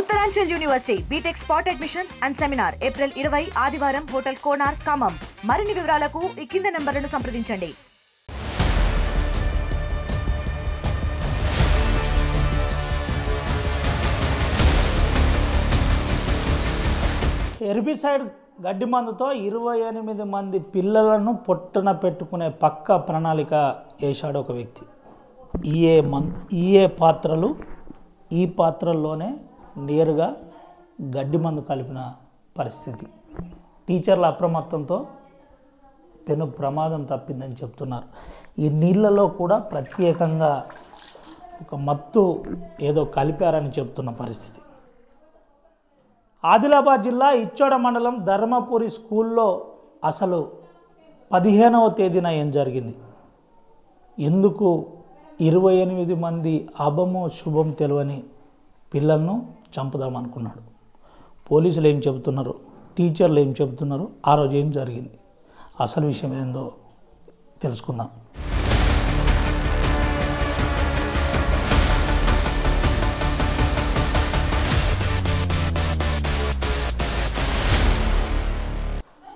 Uttaranchal university BTech spot admission and seminar April 20 ఆదివారం hotel కోనార్ Khammam. మరిన్ని వివరాలకు ఈ కింద నంబర్లను సంప్రదించండి. హెర్బిసైడ్ గడ్డి మందుతో 28 మంది పిల్లలను పొట్టన పెట్టుకునే పక్క ప్రణాళిక వేశాడు ఒక వ్యక్తి. ఈ పాత్రల్లోనే నేరుగా గడ్డి మందు కలిపిన పరిస్థితి. టీచర్ల అప్రమత్తంతో పెను ప్రమాదం తప్పిందని చెప్తున్నారు. ఈ నీళ్ళలో కూడా ప్రత్యేకంగా ఒక మత్తు ఏదో కలిపారని చెప్తున్న పరిస్థితి. ఆదిలాబాద్ జిల్లా ఇచ్చోడ మండలం ధర్మపురి స్కూల్లో అసలు 15వ తేదీన ఏం జరిగింది, ఎందుకు 28 మంది అభమో శుభం తెలియని పిల్లలను చంపుదామనుకున్నాడు? పోలీసులు ఏం చెబుతున్నారు, టీచర్లు ఏం చెబుతున్నారు, ఆ రోజు ఏం జరిగింది, అసలు విషయం ఏందో తెలుసుకుందాం.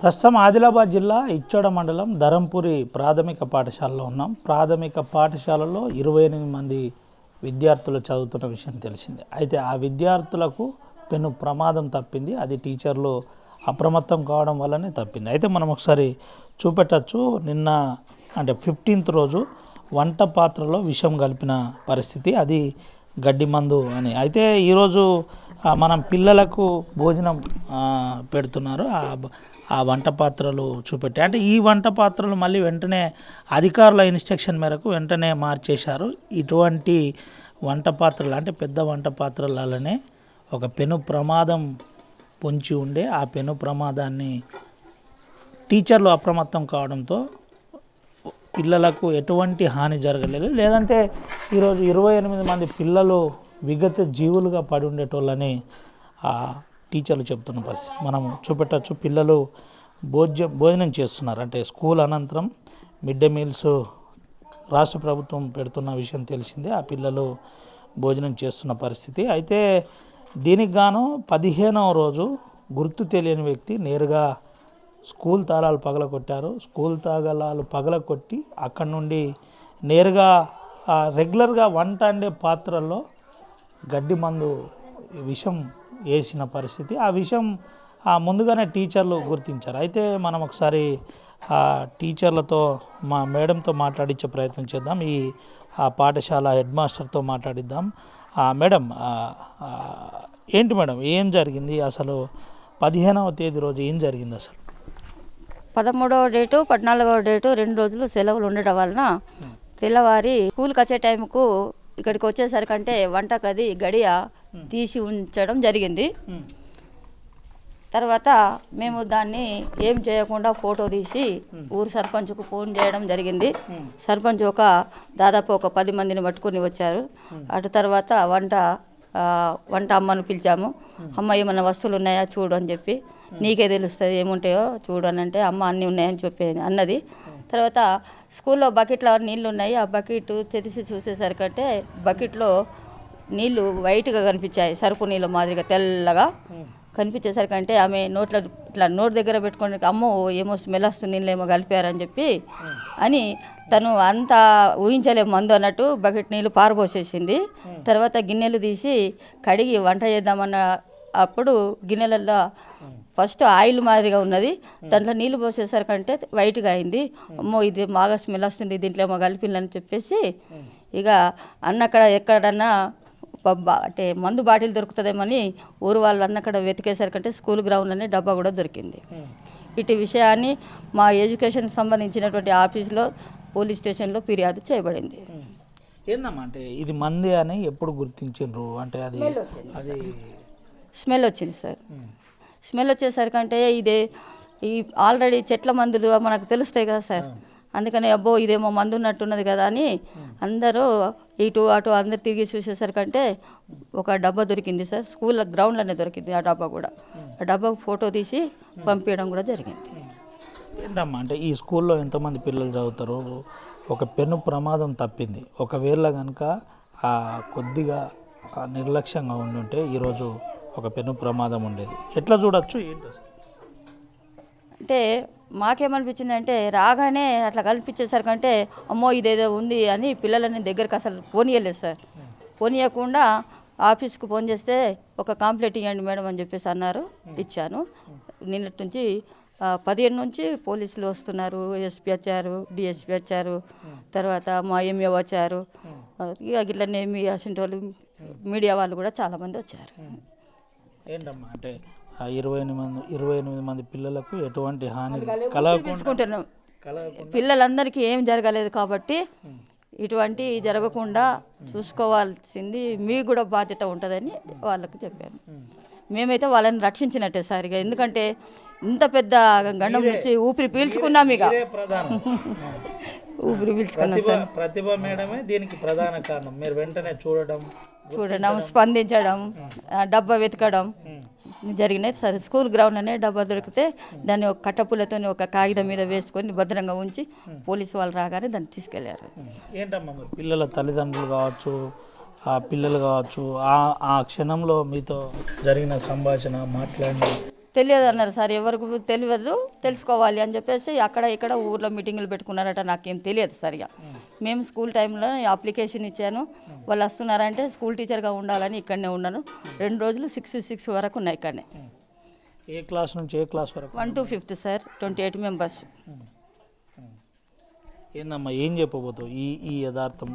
ప్రస్తుతం ఆదిలాబాద్ జిల్లా ఇచ్చోడ మండలం ధరంపురి ప్రాథమిక పాఠశాలలో ఉన్నాం. ప్రాథమిక పాఠశాలలో 28 మంది విద్యార్థులు చదువుతున్న విషయం తెలిసింది. అయితే ఆ విద్యార్థులకు పెను ప్రమాదం తప్పింది. అది టీచర్లు అప్రమత్తం కావడం వల్లనే తప్పింది. అయితే మనం ఒకసారి చూపెట్టచ్చు. నిన్న అంటే 15th రోజు వంట పాత్రలో విషం కలిపిన పరిస్థితి, అది గడ్డి మందు అని. అయితే ఈరోజు మనం పిల్లలకు భోజనం పెడుతున్నారు. ఆ వంట పాత్రలు చూపెట్టాయి. అంటే ఈ వంట పాత్రలు మళ్ళీ వెంటనే అధికారుల ఇన్స్ట్రక్షన్ మేరకు వెంటనే మార్చేశారు. ఇటువంటి వంట పాత్రలు అంటే పెద్ద వంట పాత్రలనే ఒక పెను ప్రమాదం పొంచి ఉండే ఆ పెను ప్రమాదాన్ని టీచర్లు అప్రమత్తం కావడంతో పిల్లలకు ఎటువంటి హాని జరగలేదు. లేదంటే ఈరోజు 28 మంది పిల్లలు విగత జీవులుగా పడి ఉండేటోళ్ళని టీచర్లు చెప్తున్న పరిస్థితి మనము చూపెట్టచ్చు. పిల్లలు భోజనం చేస్తున్నారు. అంటే స్కూల్ అనంతరం మిడ్ డే మీల్స్ రాష్ట్ర ప్రభుత్వం పెడుతున్న విషయం తెలిసిందే. ఆ పిల్లలు భోజనం చేస్తున్న పరిస్థితి. అయితే దీనికి గాను 15వ రోజు గుర్తు తెలియని వ్యక్తి నేరుగా స్కూల్ తాళాలు పగలగొట్టారు. స్కూల్ తాళాలు పగలగొట్టి అక్కడి నుండి నేరుగా రెగ్యులర్గా వంట అండే పాత్రల్లో గడ్డి మందు విషం వేసిన పరిస్థితి. ఆ విషయం ముందుగానే టీచర్లు గుర్తించారు. అయితే మనం ఒకసారి టీచర్లతో మా మేడంతో మాట్లాడించే ప్రయత్నం చేద్దాం. ఆ పాఠశాల హెడ్ మాస్టర్తో మాట్లాడిద్దాం. మేడం, ఏంటి మేడం, ఏం జరిగింది అసలు? 15వ తేదీ రోజు ఏం జరిగింది అసలు? 13వ డేటు 14వ డేటు 2 రోజులు సెలవులు ఉండడం వలన తెల్లవారి స్కూల్కి వచ్చే టైంకు ఇక్కడికి వచ్చేసరికంటే వంటకది గడియ తీసి ఉంచడం జరిగింది. తర్వాత మేము దాన్ని ఏం చేయకుండా ఫోటో తీసి ఊరు సర్పంచ్కు ఫోన్ చేయడం జరిగింది. సర్పంచ్ దాదాపు ఒక 10 మందిని పట్టుకొని వచ్చారు. అటు తర్వాత వంట అమ్మను పిలిచాము. అమ్మ ఏమన్నా వస్తువులు ఉన్నాయా చూడు అని చెప్పి, నీకే తెలుస్తుంది ఏముంటాయో చూడు అని అంటే అమ్మ అన్నీ ఉన్నాయని చెప్పి అన్నది. తర్వాత స్కూల్లో బకెట్లో నీళ్ళు ఉన్నాయి. ఆ బకెట్ తెరిచి చూసేసరికంటే బకెట్లో నీళ్లు వైట్గా కనిపించాయి, సరుపు నీళ్ళు మాదిరిగా తెల్లగా కనిపించేసరికంటే ఆమె నోట్లో ఇట్లా నోటి దగ్గర పెట్టుకొని అమ్మో ఏమో స్మెల్ వస్తుంది, నీళ్ళు ఏమో కలిపారని చెప్పి అని తను అంతా ఊహించలేము మందు అన్నట్టు బకెట్ నీళ్ళు పారబోసేసింది. తర్వాత గిన్నెలు తీసి కడిగి వంట చేద్దామన్న అప్పుడు గిన్నెలలో ఫస్ట్ ఆయిల్ మాదిరిగా ఉన్నది, దాంట్లో నీళ్ళు పోసేసరికంటే వైట్గా అయింది. అమ్మో ఇది బాగా స్మెల్ వస్తుంది, దీంట్లో ఏమో కలిపిందని చెప్పేసి ఇక అన్నక్కడ ఎక్కడన్నా అంటే మందు బాటిల్ దొరుకుతుందేమని ఊరు వాళ్ళు అన్నక్కడ వెతికేసరికంటే స్కూల్ గ్రౌండ్లోనే డబ్బా కూడా దొరికింది. ఇటు విషయాన్ని మా ఎడ్యుకేషన్ సంబంధించినటువంటి ఆఫీసులో పోలీస్ స్టేషన్లో ఫిర్యాదు చేయబడింది. ఏందమ్మా అంటే ఇది మంది అని ఎప్పుడు గుర్తించారు? అంటే అది స్మెల్ వచ్చింది సార్. స్మెల్ వచ్చేసరికంటే ఈ ఆల్రెడీ చెట్ల మందులు మనకు తెలుస్తాయి కదా సార్, అందుకని అబ్బో ఇదేమో మందు ఉన్నట్టున్నది కదా అని అందరూ ఇటు అటు అందరు తిరిగి చూసేసరికంటే ఒక డబ్బా దొరికింది సార్. స్కూల్ గ్రౌండ్లోనే దొరికింది ఆ డబ్బా కూడా. ఆ డబ్బాకు ఫోటో తీసి పంపించడం కూడా జరిగింది. ఏంటమ్మా అంటే ఈ స్కూల్లో ఎంతమంది పిల్లలు చదువుతారు? ఒక పెను ప్రమాదం తప్పింది. ఒకవేళ కనుక కొద్దిగా నిర్లక్ష్యంగా ఉండుంటే ఈరోజు ఒక పెను ప్రమాదం ఉండేది. ఎట్లా చూడొచ్చు ఏంటి అసలు? అంటే మాకేమనిపించింది అంటే రాగానే అట్లా కల్పించేసరికి అంటే అమ్మో ఇదేదో ఉంది అని పిల్లలని దగ్గరికి అసలు పోనీయలేదు సార్. పోనీయకుండా ఆఫీస్కి ఫోన్ చేస్తే ఒక కంప్లైంట్ ఇవ్వండి మేడం అని చెప్పేసి అన్నారు. ఇచ్చాను. నిన్నటి నుంచి 15 నుంచి పోలీసులు వస్తున్నారు, ఎస్పీ వచ్చారు, డిఎస్పీ వచ్చారు, తర్వాత మా ఎంఏ వచ్చారు, ఇక ఇట్లనే మీ అసంటోళ్ళు మీడియా వాళ్ళు కూడా చాలామంది వచ్చారు. ఏంటమ్మా అంటే 28 మంది పిల్లలకు ఎటువంటి హాని పిలుచుకుంటున్నాం. పిల్లలందరికీ ఏం జరగలేదు కాబట్టి ఇటువంటి జరగకుండా చూసుకోవాల్సింది మీకు కూడా బాధ్యత ఉంటుందని వాళ్ళకు చెప్పాను. మేమైతే వాళ్ళని రక్షించినట్టే సార్. ఇక ఎందుకంటే ఇంత పెద్ద గండం నుంచి ఊపిరి పీల్చుకున్నాం. ఇక ఊపిరి పీల్చుకున్నాం సార్. ప్రతిభ మేడమే దీనికి ప్రధాన కారణం. మీరు వెంటనే చూడడం, స్పందించడం, డబ్బా వెతకడం జరిగినాయి సార్. స్కూల్ గ్రౌండ్లోనే డబ్బా దొరికితే దాన్ని ఒక కట్టపులతో ఒక కాగితం మీద వేసుకొని భద్రంగా ఉంచి పోలీసు వాళ్ళు రాగానే దాన్ని తీసుకెళ్లారు. ఏంటమ్మా పిల్లల తల్లిదండ్రులు కావచ్చు, ఆ పిల్లలు కావచ్చు, ఆ క్షణంలో మీతో జరిగిన సంభాషణ మాట్లాడిన తెలియదు అన్నారు సార్. ఎవరికి తెలియదు, తెలుసుకోవాలి అని చెప్పేసి అక్కడ ఇక్కడ ఊర్లో మీటింగులు పెట్టుకున్నారట. నాకేం తెలియదు సరిగా. మేము స్కూల్ టైంలో అప్లికేషన్ ఇచ్చాను. వాళ్ళు వస్తున్నారంటే స్కూల్ టీచర్గా ఉండాలని ఇక్కడనే ఉన్నాను. 2 రోజులు 6 వరకు ఉన్నాయి ఇక్కడనే. ఏ క్లాస్ నుంచి ఏ క్లాస్ వరకు? 1 to 5th సార్. 28 మెంబర్స్. ఏందమ్మా ఏం చెప్పబోతావు ఈ యథార్థం,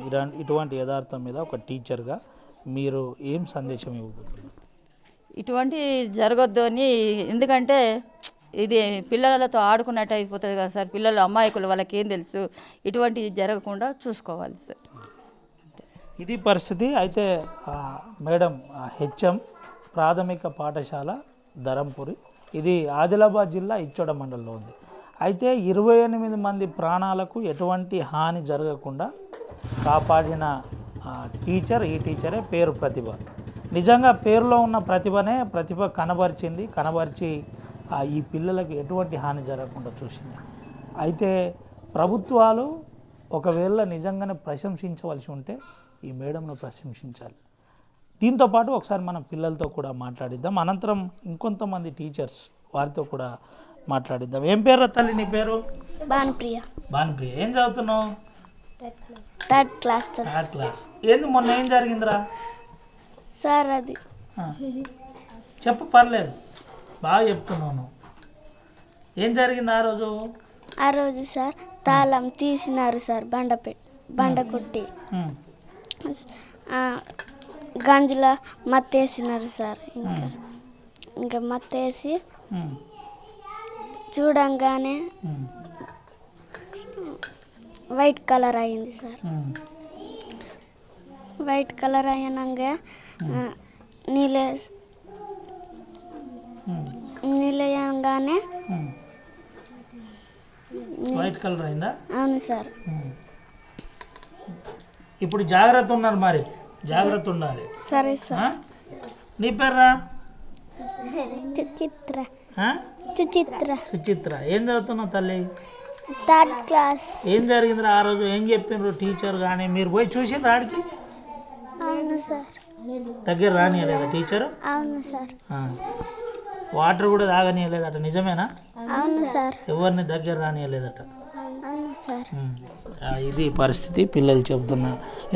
ఇటువంటి యథార్థం మీద ఒక టీచర్గా మీరు ఏం సందేశం ఇవ్వబోతున్నారు? ఇటువంటి జరగొద్దు అని. ఎందుకంటే ఇది పిల్లలతో ఆడుకున్నట్టు అయిపోతుంది కదా సార్. పిల్లలు అమాయకులు, వాళ్ళకి ఏం తెలుసు. ఇటువంటి జరగకుండా చూసుకోవాలి సార్. ఇది పరిస్థితి. అయితే మేడం హెచ్ఎం ప్రాథమిక పాఠశాల ధరంపురి, ఇది ఆదిలాబాద్ జిల్లా ఇచ్చోడ మండలంలో ఉంది. అయితే 28 మంది ప్రాణాలకు ఎటువంటి హాని జరగకుండా కాపాడిన టీచర్, ఈ టీచరే పేరు ప్రతిభ. నిజంగా పేరులో ఉన్న ప్రతిభ కనబరిచి ఈ పిల్లలకు ఎటువంటి హాని జరగకుండా చూసింది. అయితే ప్రభుత్వాలు ఒకవేళ నిజంగానే ప్రశంసించవలసి ఉంటే ఈ మేడంను ప్రశంసించాలి. దీంతోపాటు ఒకసారి మనం పిల్లలతో కూడా మాట్లాడిద్దాం. అనంతరం ఇంకొంతమంది టీచర్స్ వారితో కూడా మాట్లాడిద్దాం. ఏం పేరు తల్లి నీ పేరు? భానుప్రియ. భానుప్రియ, ఏం చదువుతున్నావు? Third class. ఏంది మొన్న ఏం జరిగిందిరా సార్? అది చెప్పు, పర్లేదు, బాగా చెప్తున్నాను. ఏం జరిగింది ఆ రోజు? ఆ రోజు సార్ తాళం తీసినారు సార్. బండ కొట్టి గంజులో మత్తేసినారు సార్. ఇంకా మత్తేసి చూడంగానే వైట్ కలర్ అయింది సార్. వైట్ కలర్ అయినాక నీళ్ళగానే వైట్ కలర్ అయిందా? అవును సార్. ఇప్పుడు జాగ్రత్త ఉన్నారు, మరి జాగ్రత్త ఉండాలి. సరే సార్. నీ పేర్రా? సుచిత్ర. ఏం చదువుతున్నావు తల్లి? Third class. ఏం జరిగిందిరా ఆ రోజు? ఏం చెప్పిండ్రు టీచర్ కానీ? మీరు పోయి చూసిండ్రు ఆడికి? అవును సార్. దగ్గర రానియలేదా టీచరు? అవును సార్. వాటర్ కూడా తాగనియలేదట, నిజమేనా? అవును సార్. ఎవరిని దగ్గర రానియలేదట. అవును సార్. ఇది పరిస్థితి, పిల్లలు చెబుతున్న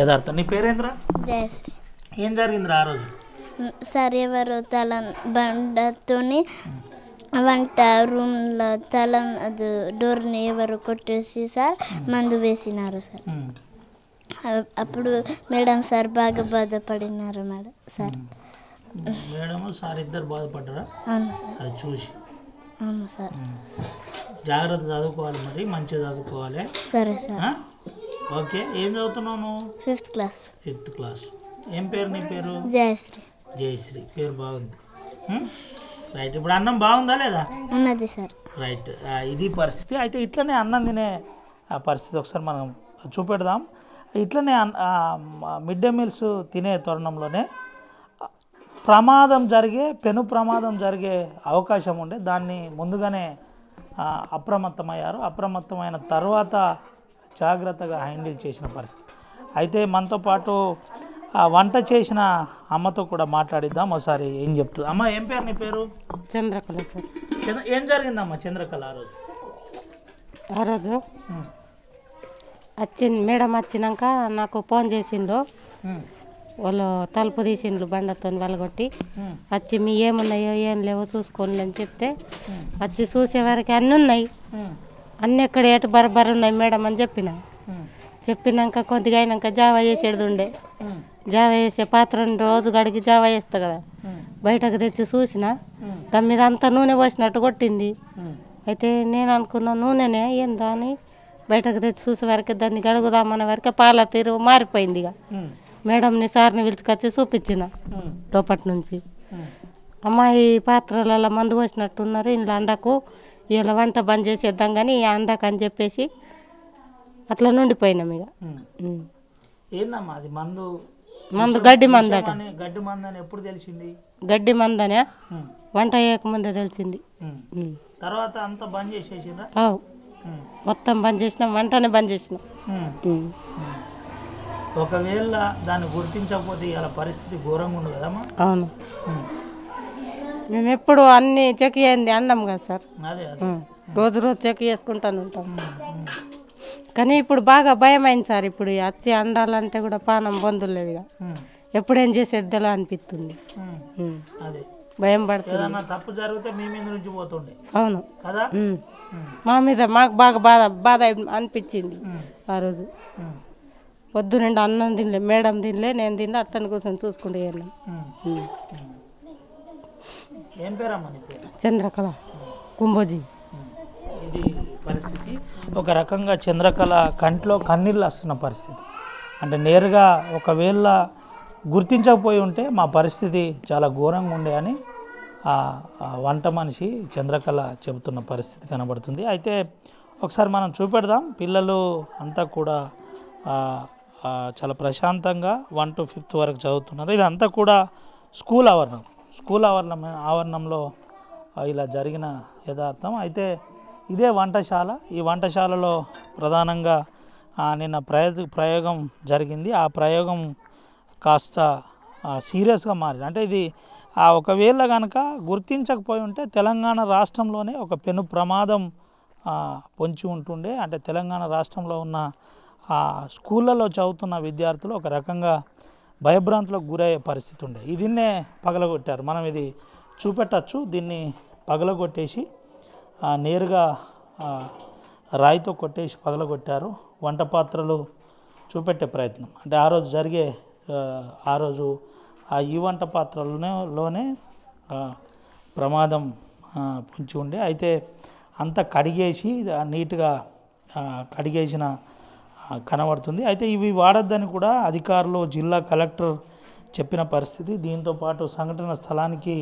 యథార్థం. నీ పేరేంద్రా? జయశ్రీ. ఏం జరిగిందిరా ఆ రోజు? సార్ ఎవరు బండతోని వంట రూమ్లో అది డోర్ని ఎవరు కొట్టేసి సార్ మందు వేసినారు సార్. అప్పుడు మేడం సార్ బాగా బాధపడినారు మేడం సార్. మేడం సార్ ఇద్దరు బాధపడ్డారా? అవును సార్. అది చూసి? అవును సార్. జాగ్రత్త చదువుకోవాలి, మరి మంచిగా చదువుకోవాలి. సరే సార్. ఓకే. ఏం చదువుతున్నావు నువ్వు? 5th class. 5th class. ఏం పేరు నీ పేరు? జయశ్రీ. జయశ్రీ, పేరు బాగుంది. రైట్. ఇప్పుడు అన్నం బాగుందా లేదా? ఉన్నది సార్. రైట్. ఇది పరిస్థితి. అయితే ఇట్లనే అన్నం తినే ఆ పరిస్థితి ఒకసారి మనం చూపెడదాం. ఇట్లనే మిడ్ డే మీల్స్ తినే తరుణంలోనే పెను ప్రమాదం జరిగే అవకాశం ఉండే. దాన్ని ముందుగానే అప్రమత్తమయ్యారు. అప్రమత్తమైన తర్వాత జాగ్రత్తగా హ్యాండిల్ చేసిన పరిస్థితి. అయితే మనతో పాటు ఆ వంట చేసిన అమ్మతో కూడా మాట్లాడిద్దాం ఒకసారి. ఏం చెప్తుంది అమ్మ? ఏం పేరు నీ పేరు? చంద్రకళ సార్. ఏం జరిగిందమ్మా చంద్రకళ ఆ రోజు వచ్చింది మేడం. వచ్చినాక నాకు ఫోన్ చేసిండు. వాళ్ళు తలుపు తీసిండ్రు బండతో వెళ్ళగొట్టి. వచ్చి మీ ఏమున్నాయో ఏం లేవో చూసుకోండి అని చెప్తే వచ్చి చూసేవారికి అన్నీ ఉన్నాయి, అన్నీ ఎక్కడ ఏటు బరబర ఉన్నాయి మేడం అని చెప్పినాక కొద్దిగా అయినాక జావా చేసేది ఉండే. జావా చేసే పాత్రని రోజు గడికి జావా చేస్తా కదా, బయటకు తెచ్చి చూసిన దాని మీద అంతా నూనె పోసినట్టు కొట్టింది. అయితే నేను అనుకున్నా నూనెనే ఏందా అని బయటకు తెచ్చి చూసే వరకు దాన్ని గడుగుదామనే వరకు పాల తీరు మారిపోయింది. ఇక మేడంని సార్ని పిలుచుకొచ్చి చూపించిన లోపటి నుంచి. అమ్మాయి పాత్రలలో మందు పోసినట్టున్నారు, ఇంట్లో అండకు ఇలా వంట బంద్ చేసేద్దాం కానీ అండకు అని చెప్పేసి అట్లా నుండిపోయినాం. ఇక ఏందమ్మా అది మందు? మందు గడ్డి మందట. గడ్డి మందని ఎప్పుడు తెలిసింది? గడ్డి మందనే వంట చేయకముందే తెలిసింది. తర్వాత అంతా బంద్ చేసేసిందా? మొత్తం బంద్ చేసినాం, వంటనే బంద్ చేసినాం. ఒకవేళ దాన్ని గుర్తించకపోతే ఇలా పరిస్థితి ఘోరంగా ఉండదు కదమ్మా? అవును, మేము ఎప్పుడు అన్ని చెక్ చేయండి అన్నాం కదా సార్. అదే రోజు రోజు చెక్ చేసుకుంటాను ఉంటాం. కానీ ఇప్పుడు బాగా భయం అయింది సార్. ఇప్పుడు వచ్చి అండాలంటే కూడా పానం బంధులేదు. ఇక ఎప్పుడేం చేసేది తెలా అనిపిస్తుంది, భయం పడుతుంది. తప్పు జరిగితే మీ మీద నుంచి పోతుండే. అవును కదా, మా మీద మాకు బాగా బాధ అనిపించింది ఆ రోజు. పొద్దు నిండా అన్నం తినలే, మేడం తినలే, నేను తినలే, అట్టని కూర్చొని చూసుకుంటే వెళ్ళాం. ఏం పేరమ్మా నీ పేరు? చంద్రకళ కుంభోజీ. ఇది పరిస్థితి. ఒక రకంగా చంద్రకళ కంట్లో కన్నీళ్ళు వస్తున్న పరిస్థితి. అంటే నేరుగా ఒకవేళ గుర్తించకపోయి ఉంటే మా పరిస్థితి చాలా ఘోరంగా ఉండే అని వంట మనిషి చంద్రకళ చెబుతున్న పరిస్థితి కనబడుతుంది. అయితే ఒకసారి మనం చూపెడదాం. పిల్లలు అంతా కూడా చాలా ప్రశాంతంగా 1 to 5th వరకు చదువుతున్నారు. ఇదంతా కూడా స్కూల్ ఆవరణంలో ఇలా జరిగిన యథార్థం. అయితే ఇదే వంటశాల. ఈ వంటశాలలో ప్రధానంగా నిన్న ప్రయోగం జరిగింది. ఆ ప్రయోగం కాస్త సీరియస్గా మారింది. అంటే ఇది ఒకవేళ కనుక గుర్తించకపోయి ఉంటే తెలంగాణ రాష్ట్రంలోనే ఒక పెను ప్రమాదం పొంచి ఉంటుండే. అంటే తెలంగాణ రాష్ట్రంలో ఉన్న స్కూళ్ళలో చదువుతున్న విద్యార్థులు ఒక రకంగా భయభ్రాంతులకు గురయ్యే పరిస్థితి ఉండే. దీన్నే పగలగొట్టారు. మనం ఇది చూపెట్టచ్చు. దీన్ని పగలగొట్టేసి నేరుగా రాయితో కొట్టేసి పగలగొట్టారు. వంట పాత్రలు చూపెట్టే ప్రయత్నం. అంటే ఆ రోజు ఈ వంట పాత్రలోనే ప్రమాదం పొంచి ఉండే. అయితే అంతా కడిగేసి నీట్గా కడిగేసిన కనబడుతుంది. అయితే ఇవి వాడొద్దని కూడా అధికారులు, జిల్లా కలెక్టర్ చెప్పిన పరిస్థితి. దీంతో పాటు సంఘటన స్థలానికి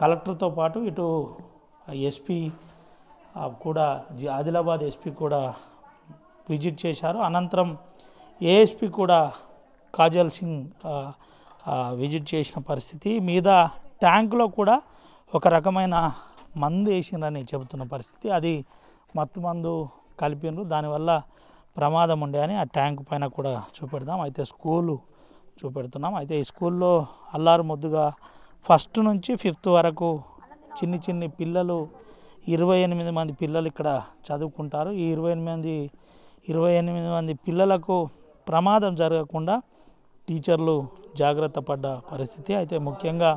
కలెక్టర్తో పాటు ఇటు ఎస్పీ కూడా, ఆదిలాబాద్ ఎస్పీ కూడా విజిట్ చేశారు. అనంతరం ఏఎస్పీ కూడా కాజల్ సింగ్ విజిట్ చేసిన పరిస్థితి. మీద ట్యాంకులో కూడా ఒక రకమైన మందు వేసిందని చెబుతున్న పరిస్థితి. అది మత్తు మందు కలిపినరు, దానివల్ల ప్రమాదం ఉండే అని ఆ ట్యాంక్ పైన కూడా చూపెడదాం. అయితే స్కూలు చూపెడుతున్నాం. అయితే ఈ స్కూల్లో అల్లారు ముద్దుగా 1st నుంచి 5th వరకు చిన్ని పిల్లలు 28 మంది పిల్లలు ఇక్కడ చదువుకుంటారు. ఈ 28 మంది పిల్లలకు ప్రమాదం జరగకుండా టీచర్లు జాగ్రత్త పడ్డ పరిస్థితి. అయితే ముఖ్యంగా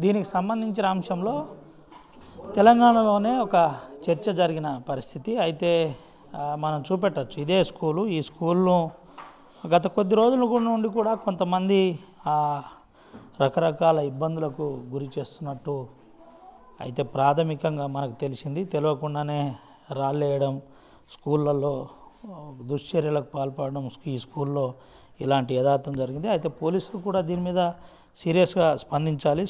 దీనికి సంబంధించిన అంశంలో తెలంగాణలోనే ఒక చర్చ జరిగిన పరిస్థితి. అయితే మనం చూపెట్టచ్చు. ఇదే స్కూలు. ఈ స్కూల్ను గత కొద్ది రోజుల నుండి కూడా కొంతమంది రకరకాల ఇబ్బందులకు గురి చేస్తున్నట్టు అయితే ప్రాథమికంగా మనకు తెలిసింది. తెలియకుండానే రాళ్ళేయడం, స్కూళ్ళల్లో దుశ్చర్యలకు పాల్పడడం, ఈ స్కూల్లో ఇలాంటి యథార్థం జరిగింది. అయితే పోలీసులు కూడా దీని మీద సీరియస్గా స్పందించాలి.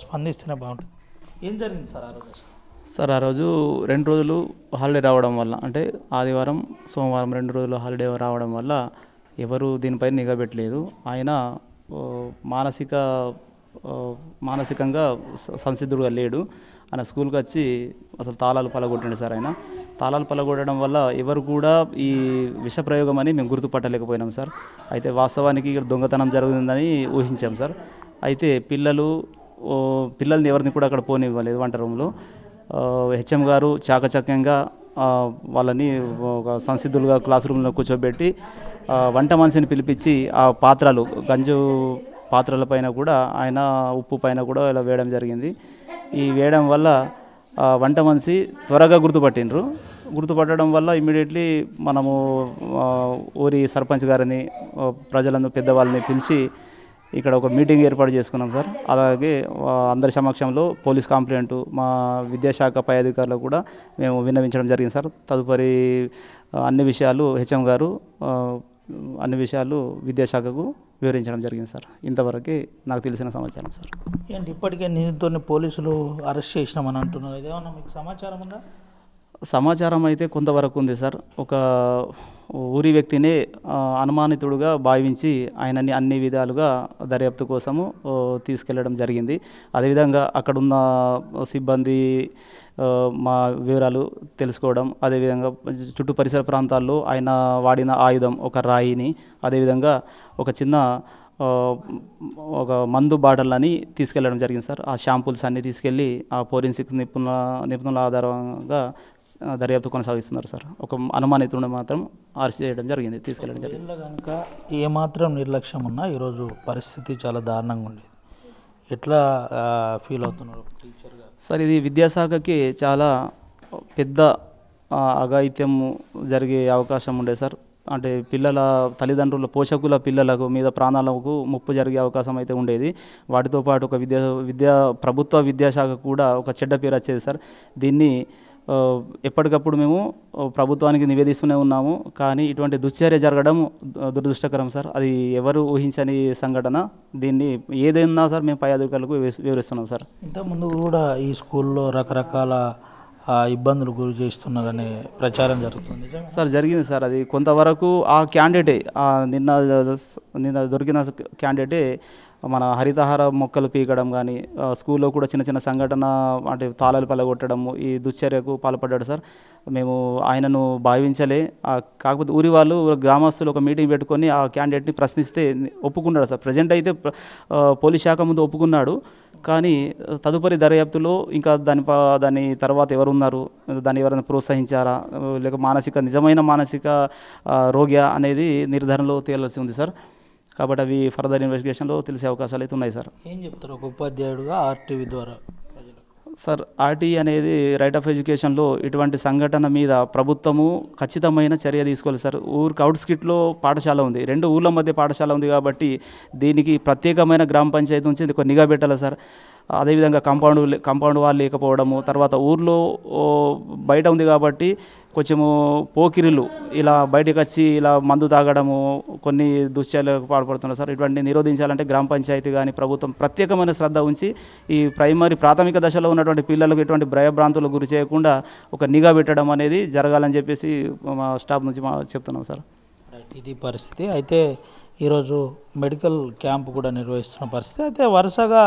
స్పందిస్తేనే బాగుంటుంది. ఏం జరిగింది సార్ ఆ రోజు? సార్ ఆ రోజు 2 రోజులు హాలిడే రావడం వల్ల, అంటే ఆదివారం సోమవారం 2 రోజులు హాలిడే రావడం వల్ల ఎవరు దీనిపై నిఘా పెట్టలేదు. ఆయన మానసికంగా సంసిద్ధుడుగా లేడు. ఆయన స్కూల్కి వచ్చి అసలు తాళాలు పలగొట్టిండు సార్. ఆయన తాళాలు పలగొట్టడం వల్ల ఎవరు కూడా ఈ విష ప్రయోగం అని మేము గుర్తుపట్టలేకపోయినాం సార్. అయితే వాస్తవానికి ఇక్కడ దొంగతనం జరుగుతుందని ఊహించాం సార్. అయితే పిల్లల్ని ఎవరిని కూడా అక్కడ పోనివ్వలేదు వంట రూమ్లో. హెచ్ఎం గారు చాకచక్యంగా వాళ్ళని ఒక సంసిద్ధులుగా క్లాస్ రూమ్లో కూర్చోబెట్టి వంట మనిషిని పిలిపించి ఆ పాత్రలు గంజు పాత్రల పైన కూడా ఆయన ఉప్పు పైన కూడా ఇలా వేయడం జరిగింది. ఈ వేయడం వల్ల వంట మనిషి త్వరగా గుర్తుపట్టడం వల్ల ఇమ్మీడియట్లీ మనము ఊరి సర్పంచ్ గారిని ప్రజలను పెద్దవాళ్ళని పిలిచి ఇక్కడ ఒక మీటింగ్ ఏర్పాటు చేసుకున్నాం సార్. అలాగే అందరి సమక్షంలో పోలీస్ కంప్లైంట్ మా విద్యాశాఖ పై అధికారులకు కూడా మేము విన్నవించడం జరిగింది సార్. తదుపరి అన్ని విషయాలు హెచ్ఎం గారు అన్ని విషయాలు విద్యాశాఖకు వివరించడం జరిగింది సార్. ఇంతవరకే నాకు తెలిసిన సమాచారం సార్. ఏంటి ఇప్పటికే నిందితుడిని పోలీసులు అరెస్ట్ చేసినామని అంటున్నారు, ఇదేమన్నా మీకు సమాచారం ఉందా? సమాచారం అయితే కొంతవరకు ఉంది సార్. ఒక ఊరి వ్యక్తినే అనుమానితుడుగా భావించి ఆయనని అన్ని విధాలుగా దర్యాప్తు కోసము తీసుకెళ్లడం జరిగింది. అదేవిధంగా అక్కడున్న సిబ్బంది మా వివరాలు తెలుసుకోవడం, అదేవిధంగా చుట్టూ పరిసర ప్రాంతాల్లో ఆయన వాడిన ఆయుధం ఒక రాయిని, అదేవిధంగా ఒక చిన్న ఒక మందు బాటలని తీసుకెళ్లడం జరిగింది సార్. ఆ షాంపుల్స్ అన్నీ తీసుకెళ్ళి ఆ ఫోరెన్సిక్ నిపుణుల ఆధారంగా దర్యాప్తు కొనసాగిస్తున్నారు సార్. ఒక అనుమానితుడిని మాత్రం అరెస్ట్ చేయడం జరిగింది, తీసుకెళ్ళడం జరిగింది. కనుక ఏమాత్రం నిర్లక్ష్యం ఉన్నా ఈరోజు పరిస్థితి చాలా దారుణంగా ఉండేది. ఎట్లా ఫీల్ అవుతున్నారు టీచర్గా? సార్, ఇది విద్యాశాఖకి చాలా పెద్ద అఘాయిత్యం జరిగే అవకాశం ఉండే సార్. అంటే పిల్లల తల్లిదండ్రుల పోషకుల పిల్లలకు మీద ప్రాణాలకు ముప్పు జరిగే అవకాశం అయితే ఉండేది. వాటితో పాటు ఒక ప్రభుత్వ విద్యాశాఖ కూడా ఒక చెడ్డ పేరు వచ్చేది సార్. దీన్ని ఎప్పటికప్పుడు మేము ప్రభుత్వానికి నివేదిస్తూనే ఉన్నాము. కానీ ఇటువంటి దుశ్చర్య జరగడం దురదృష్టకరం సార్. అది ఎవరు ఊహించని సంఘటన. దీన్ని ఏదైనా సార్ మేము పై అధికారులకు వివరిస్తున్నాం సార్. ఇంతకుముందు కూడా ఈ స్కూల్లో రకరకాల ఇబ్బందులు గురి చేస్తున్నారనే ప్రచారం జరుగుతుంది సార్. జరిగింది సార్. అది కొంతవరకు ఆ క్యాండిడేటే నిన్న దొరికిన క్యాండిడేటే మన హరితహార మొక్కలు పీకడం కానీ, స్కూల్లో కూడా చిన్న చిన్న సంఘటన అంటే తాళాలు పలగొట్టడము, ఈ దుశ్చర్యకు పాల్పడ్డాడు సార్. మేము ఆయనను భావించలే. కాకపోతే ఊరి వాళ్ళు గ్రామస్తులు ఒక మీటింగ్ పెట్టుకొని ఆ క్యాండిడేట్ని ప్రశ్నిస్తే ఒప్పుకున్నాడు సార్. ప్రజెంట్ అయితే పోలీస్ శాఖ ముందు ఒప్పుకున్నాడు. కానీ తదుపరి దర్యాప్తులో ఇంకా దాని తర్వాత ఎవరున్నారు, దాన్ని ఎవరైనా ప్రోత్సహించారా, లేక నిజమైన మానసిక రోగ్య అనేది నిర్ధారణలో తేలాల్సి ఉంది సార్. కాబట్టి అవి ఫర్దర్ ఇన్వెస్టిగేషన్లో తెలిసే అవకాశాలు అయితే ఉన్నాయి సార్. ఏం చెప్తారు ఒక ఉపాధ్యాయుడుగా ఆర్టీవీ ద్వారా? సార్, ఆర్టీ అనేది రైట్ ఆఫ్ ఎడ్యుకేషన్లో ఇటువంటి సంఘటన మీద ప్రభుత్వము ఖచ్చితమైన చర్య తీసుకోవాలి సార్. ఊరికి అవుట్స్కిట్లో పాఠశాల ఉంది, 2 ఊర్ల మధ్య పాఠశాల ఉంది కాబట్టి దీనికి ప్రత్యేకమైన గ్రామ పంచాయతీ నుంచి ఒక నిఘా పెట్టాలి సార్. అదేవిధంగా కాంపౌండ్ వాళ్ళు లేకపోవడము, తర్వాత ఊర్లో బయట ఉంది కాబట్టి కొంచెము పోకిరిలు ఇలా బయటకు వచ్చి ఇలా మందు తాగడము, కొన్ని దుశ్చర్యలకు పాల్పడుతున్నారు సార్. ఇటువంటి నిరోధించాలంటే గ్రామ పంచాయతీ కానీ ప్రభుత్వం ప్రత్యేకమైన శ్రద్ధ ఉంచి ఈ ప్రాథమిక దశలో ఉన్నటువంటి పిల్లలకు ఎటువంటి భయభ్రాంతులకు గురి చేయకుండా ఒక నిఘా పెట్టడం అనేది జరగాలని చెప్పేసి మా స్టాఫ్ నుంచి చెప్తున్నాం సార్. ఇది పరిస్థితి. అయితే ఈరోజు మెడికల్ క్యాంప్ కూడా నిర్వహిస్తున్న పరిస్థితి. అయితే వరుసగా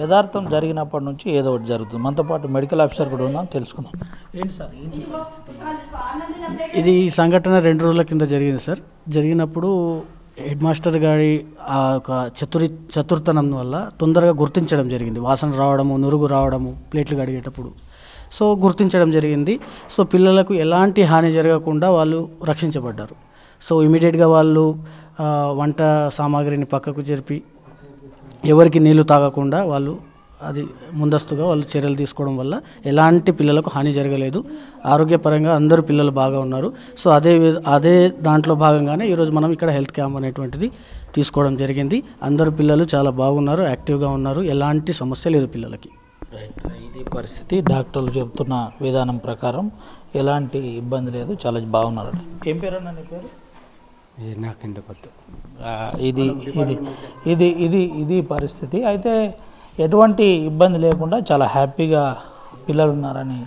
యథార్థం జరిగినప్పటి నుంచి ఏదో ఒకటి జరుగుతుంది. మనతో పాటు మెడికల్ ఆఫీసర్ కూడా ఉందాం, తెలుసుకుందాం. ఏంటి సార్ ఇది ఈ సంఘటన 2 రోజుల కింద జరిగింది సార్. జరిగినప్పుడు హెడ్ మాస్టర్ గారి ఒక చతుర్థనం వల్ల తొందరగా గుర్తించడం జరిగింది. వాసన రావడము, నురుగు రావడము ప్లేట్లు కడిగేటప్పుడు సో గుర్తించడం జరిగింది. సో పిల్లలకు ఎలాంటి హాని జరగకుండా వాళ్ళు రక్షించబడ్డారు. సో ఇమీడియట్గా వాళ్ళు వంట సామాగ్రిని పక్కకు జరిపి ఎవరికి నీళ్లు తాగకుండా వాళ్ళు ముందస్తుగా వాళ్ళు చర్యలు తీసుకోవడం వల్ల ఎలాంటి పిల్లలకు హాని జరగలేదు. ఆరోగ్యపరంగా అందరూ పిల్లలు బాగా ఉన్నారు. సో అదే దాంట్లో భాగంగానే ఈరోజు మనం ఇక్కడ హెల్త్ క్యాంప్ అనేటువంటిది తీసుకోవడం జరిగింది. అందరూ పిల్లలు చాలా బాగున్నారు, యాక్టివ్గా ఉన్నారు, ఎలాంటి సమస్య లేదు పిల్లలకి. ఇది పరిస్థితి. డాక్టర్లు చెబుతున్న విధానం ప్రకారం ఎలాంటి ఇబ్బంది లేదు, చాలా బాగున్నారు. ఏం పేరు అన్న నీ పేరు? ఇది ఇది ఇది ఇది ఇది పరిస్థితి. అయితే ఎటువంటి ఇబ్బంది లేకుండా చాలా హ్యాపీగా పిల్లలు ఉన్నారని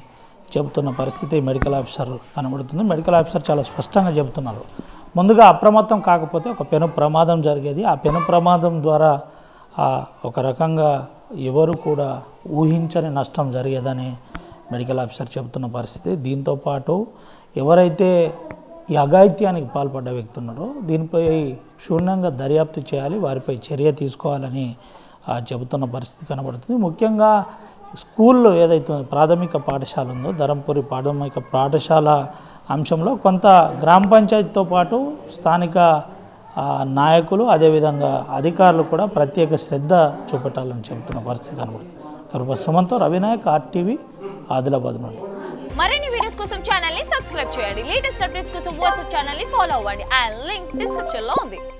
చెబుతున్న పరిస్థితి మెడికల్ ఆఫీసర్ కనబడుతుంది. మెడికల్ ఆఫీసర్ చాలా స్పష్టంగా చెబుతున్నారు. ముందుగా అప్రమత్తం కాకపోతే ఒక పెను ప్రమాదం జరిగేది. ఆ పెను ప్రమాదం ద్వారా ఒక రకంగా ఎవరు కూడా ఊహించని నష్టం జరిగేదని మెడికల్ ఆఫీసర్ చెబుతున్న పరిస్థితి. దీంతోపాటు ఎవరైతే ఈ అఘాయిత్యానికి పాల్పడ్డ వ్యక్తి ఉన్నారో దీనిపై క్షుణ్ణంగా దర్యాప్తు చేయాలి, వారిపై చర్య తీసుకోవాలని చెబుతున్న పరిస్థితి కనబడుతుంది. ముఖ్యంగా స్కూల్లో ఏదైతే ప్రాథమిక పాఠశాల ఉందో ధరంపూరి ప్రాథమిక పాఠశాల అంశంలో కొంత గ్రామ పంచాయతీతో పాటు స్థానిక నాయకులు అదేవిధంగా అధికారులు కూడా ప్రత్యేక శ్రద్ధ చూపెట్టాలని చెబుతున్న పరిస్థితి కనబడుతుంది. సుమంతో రవినాయక్, RTV, ఆదిలాబాద్ నుండి. మరిన్ని వీడియోస్ కోసం ఛానల్ ని సబ్స్క్రైబ్ చేయండి. లేటెస్ట్ అప్డేట్స్ కోసం వాట్సాప్ ఛానల్ ని ఫాలో అవ్వండి. ఆ లింక్ డిస్క్రిప్షన్ లో ఉంది.